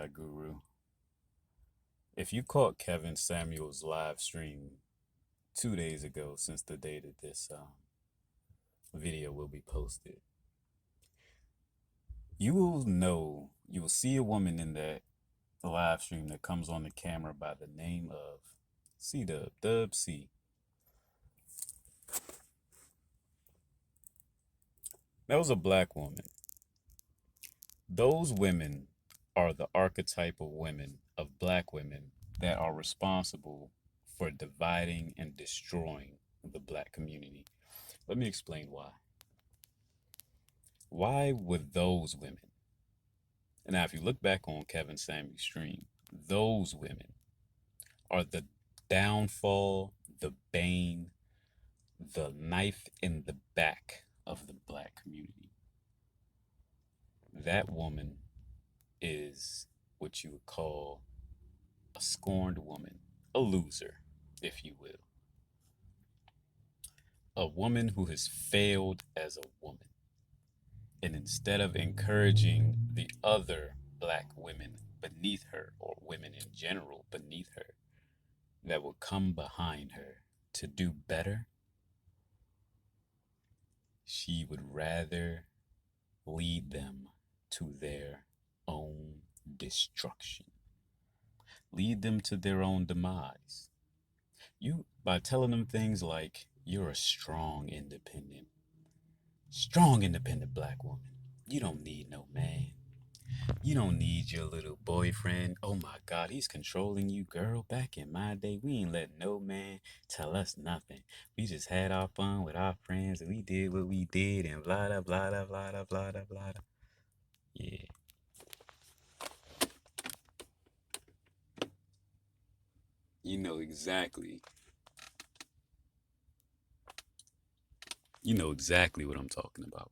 Guru. If you caught Kevin Samuels' live stream 2 days ago, since the day that this video will be posted, you will see a woman in that live stream that comes on the camera by the name of Dub C. That was a black woman. Those women are the archetype of women, of black women, that are responsible for dividing and destroying the black community. Let me explain why. Why would those women, and now if you look back on Kevin Samuels' stream, those women are the downfall, the bane, the knife in the back of the black community. That woman is what you would call a scorned woman, a loser, if you will. A woman who has failed as a woman. And instead of encouraging the other black women beneath her, or women in general beneath her, that will come behind her to do better, she would rather lead them to their own destruction, lead them to their own demise. By telling them things like, you're a strong, independent black woman. You don't need no man. You don't need your little boyfriend. Oh my God, he's controlling you, girl. Back in my day, we ain't let no man tell us nothing. We just had our fun with our friends and we did what we did and blah, blah, blah, blah, blah, blah, blah, blah, blah. Yeah. You know exactly. You know exactly what I'm talking about.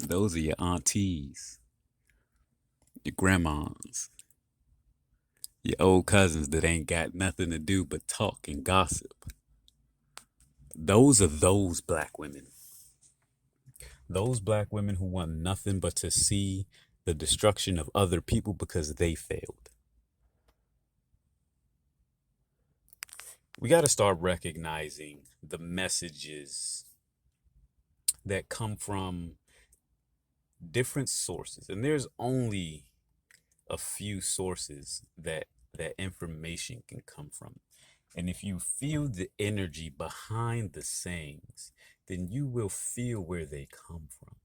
Those are your aunties, your grandmas, your old cousins that ain't got nothing to do but talk and gossip. Those are those black women. Those black women who want nothing but to see the destruction of other people because they failed. We got to start recognizing the messages that come from different sources. And there's only a few sources that information can come from. And if you feel the energy behind the sayings, then you will feel where they come from.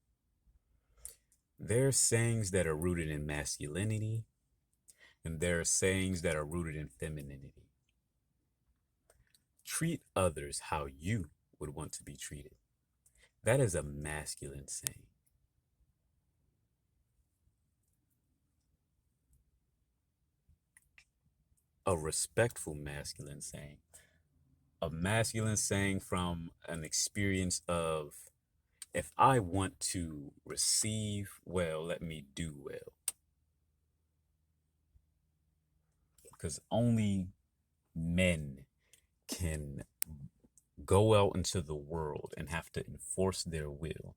There are sayings that are rooted in masculinity, and there are sayings that are rooted in femininity. Treat others how you would want to be treated. That is a masculine saying. A respectful masculine saying. A masculine saying from an experience of, if I want to receive well, let me do well. Because only men can go out into the world and have to enforce their will.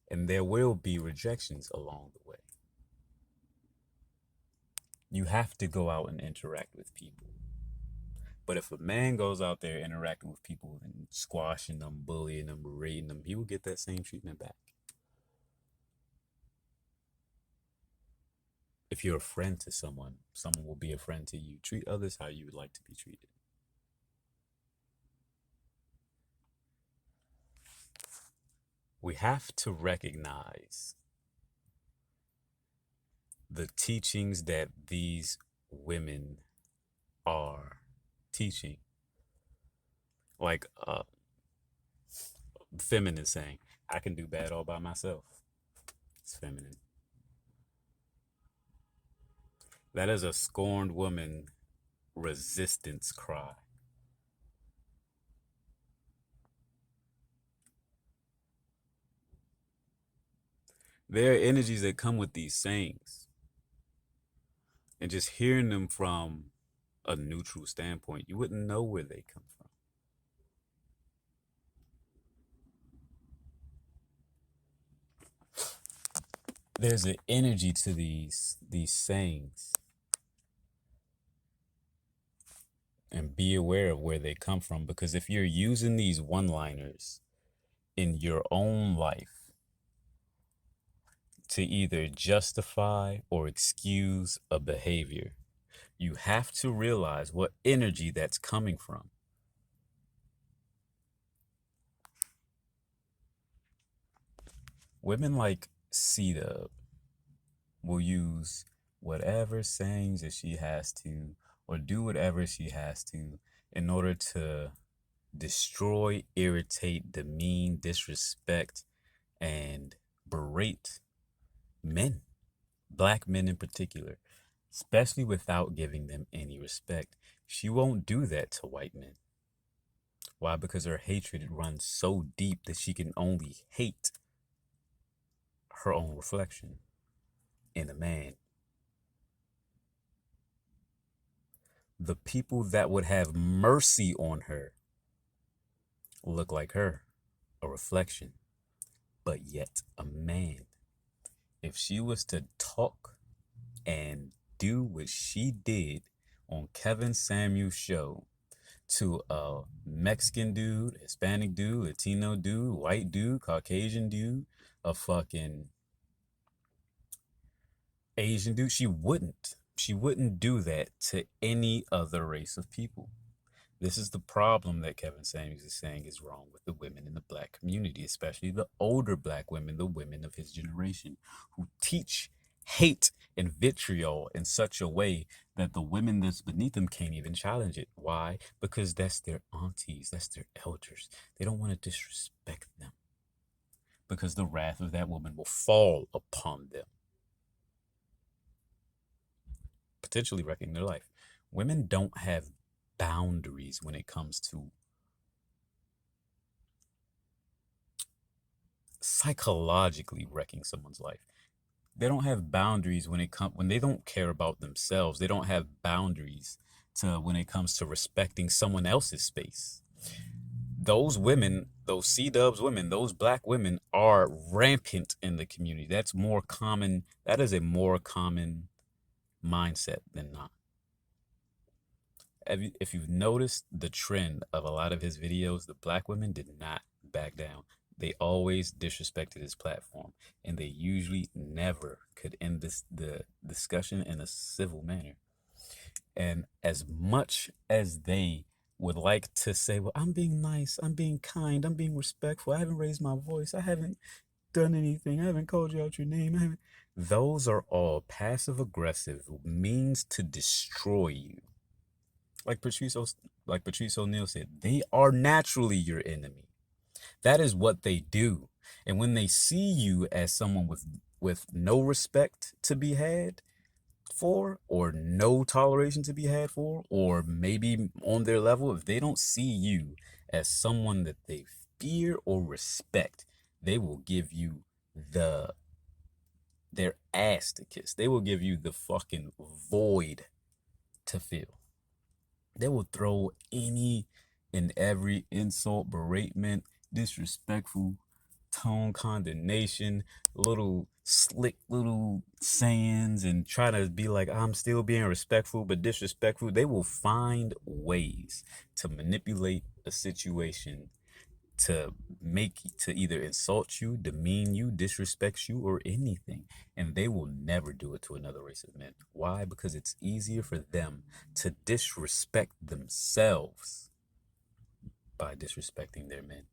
And there will be rejections along the way. You have to go out and interact with people. But if a man goes out there interacting with people and squashing them, bullying them, berating them, he will get that same treatment back. If you're a friend to someone, someone will be a friend to you. Treat others how you would like to be treated. We have to recognize the teachings that these women are teaching. Like feminine saying, I can do bad all by myself. It's feminine. That is a scorned woman resistance cry. There are energies that come with these sayings. And just hearing them from a neutral standpoint, you wouldn't know where they come from. there's an energy to these sayings, and be aware of where they come from, because if you're using these one-liners in your own life to either justify or excuse a behavior, you have to realize what energy that's coming from. Women like C-Dub will use whatever sayings that she has to, or do whatever she has to, in order to destroy, irritate, demean, disrespect, and berate men, black men in particular, especially without giving them any respect. She won't do that to white men. Why? Because her hatred runs so deep that she can only hate her own reflection in a man. The people that would have mercy on her look like her, a reflection, but yet a man. If she was to talk and do what she did on Kevin Samuels' show to a Mexican dude, Hispanic dude, Latino dude, white dude, Caucasian dude, a fucking Asian dude, she wouldn't. She wouldn't do that to any other race of people. This is the problem that Kevin Samuels is saying is wrong with the women in the black community, especially the older black women, the women of his generation, who teach hate and vitriol in such a way that the women that's beneath them can't even challenge it. Why? Because that's their aunties, that's their elders. They don't want to disrespect them because the wrath of that woman will fall upon them, potentially wrecking their life. Women don't have boundaries when it comes to psychologically wrecking someone's life. They don't have boundaries when they don't care about themselves. They don't have boundaries to when it comes to respecting someone else's space. Those women, those C-Dubs women, those black women are rampant in the community. That's more common. That is a more common mindset than not. If you've noticed the trend of a lot of his videos, the black women did not back down. They always disrespected his platform, and they usually never could end the discussion in a civil manner. And as much as they would like to say, well, I'm being nice, I'm being kind, I'm being respectful, I haven't raised my voice, I haven't done anything, I haven't called you out your name, I haven't. Those are all passive aggressive means to destroy you. Like Patrice O'Neal said, they are naturally your enemy. That is what they do. And when they see you as someone with no respect to be had for, or no toleration to be had for, or maybe on their level, if they don't see you as someone that they fear or respect, they will give you the their ass to kiss. They will give you the fucking void to fill. They will throw any and every insult, beratement, disrespectful tone, condemnation, little slick little sayings, and try to be like, I'm still being respectful but disrespectful. They will find ways to manipulate a situation to either insult you, demean you, disrespect you, or anything. And they will never do it to another race of men. Why? Because it's easier for them to disrespect themselves by disrespecting their men.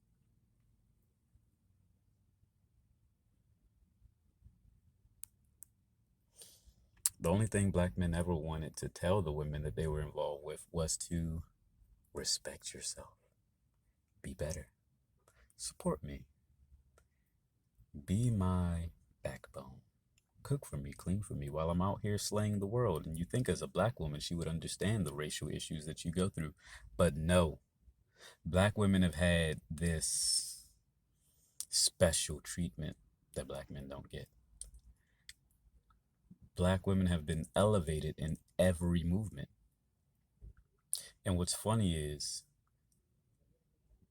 The only thing black men ever wanted to tell the women that they were involved with was to respect yourself, be better, support me, be my backbone, cook for me, clean for me while I'm out here slaying the world. And you think as a black woman, she would understand the racial issues that you go through. But no, black women have had this special treatment that black men don't get. Black women have been elevated in every movement. And what's funny is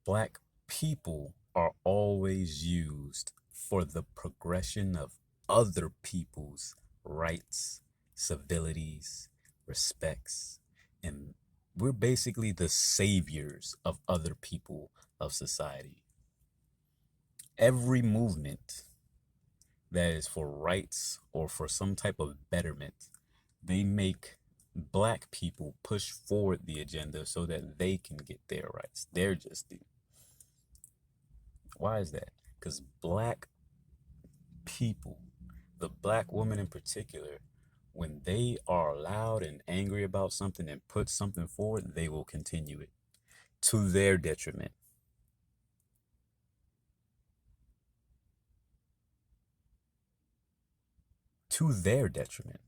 black people are always used for the progression of other people's rights, civilities, respects, and we're basically the saviors of other people of society. Every movement that is for rights or for some type of betterment, they make black people push forward the agenda so that they can get their rights. They're just due. Why is that? Because black people, the black woman in particular, when they are loud and angry about something and put something forward, they will continue it to their detriment. To their detriment.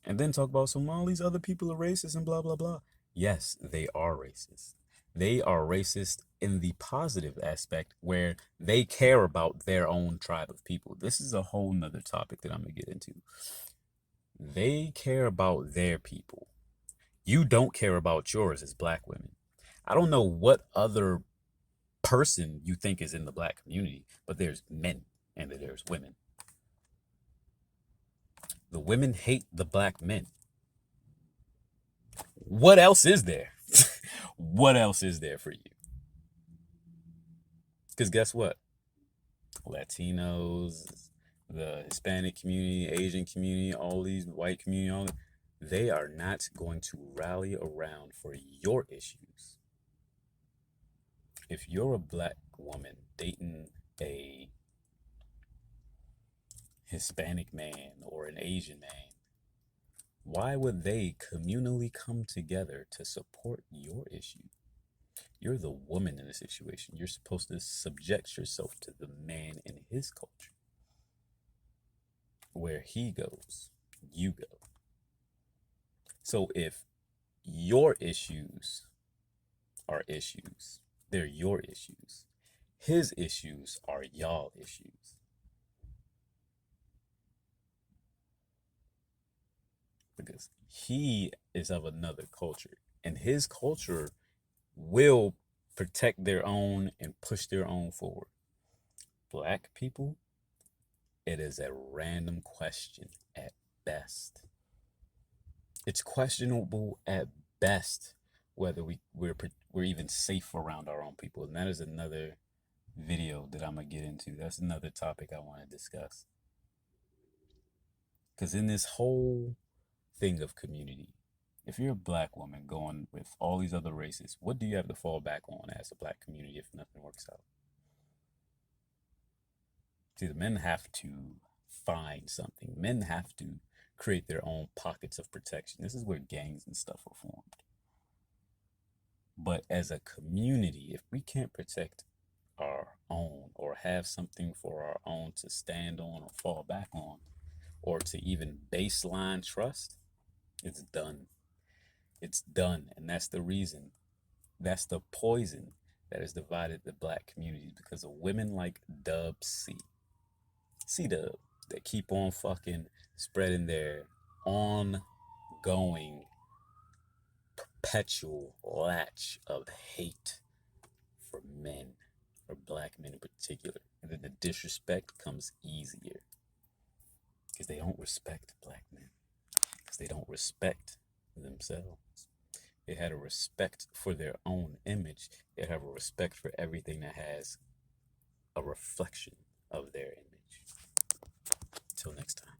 And then talk about some all these other people are racist and blah blah blah. Yes, they are racist. They are racist in the positive aspect where they care about their own tribe of people. This is a whole nother topic that I'm gonna get into. They care about their people. You don't care about yours as black women. I don't know what other person you think is in the black community, but there's men and there's women. The women hate the black men. What else is there? What else is there for you? Because guess what? Latinos, the Hispanic community, Asian community, all these white community, they are not going to rally around for your issues. If you're a black woman dating a Hispanic man or an Asian man, why would they communally come together to support your issue? You're the woman in the situation. You're supposed to subject yourself to the man in his culture. Where he goes, you go. So if your issues are issues, they're your issues. His issues are y'all issues. Because he is of another culture, and his culture will protect their own and push their own forward. Black people, it is a random question at best. It's questionable at best whether we're even safe around our own people, and that is another video that I'm gonna get into. That's another topic I want to discuss. Because in this whole thing of community, if you're a black woman going with all these other races, what do you have to fall back on as a black community if nothing works out? See, the men have to find something. Men have to create their own pockets of protection. This is where gangs and stuff are formed. But as a community, if we can't protect our own or have something for our own to stand on or fall back on or to even baseline trust, it's done. It's done. And that's the reason. That's the poison that has divided the black communities because of women like Dub C Dub, that keep on fucking spreading their ongoing perpetual latch of hate for men, or black men in particular. And then the disrespect comes easier because they don't respect black men, because they don't respect themselves. They had a respect for their own image. They have a respect for everything that has a reflection of their image. Until next time.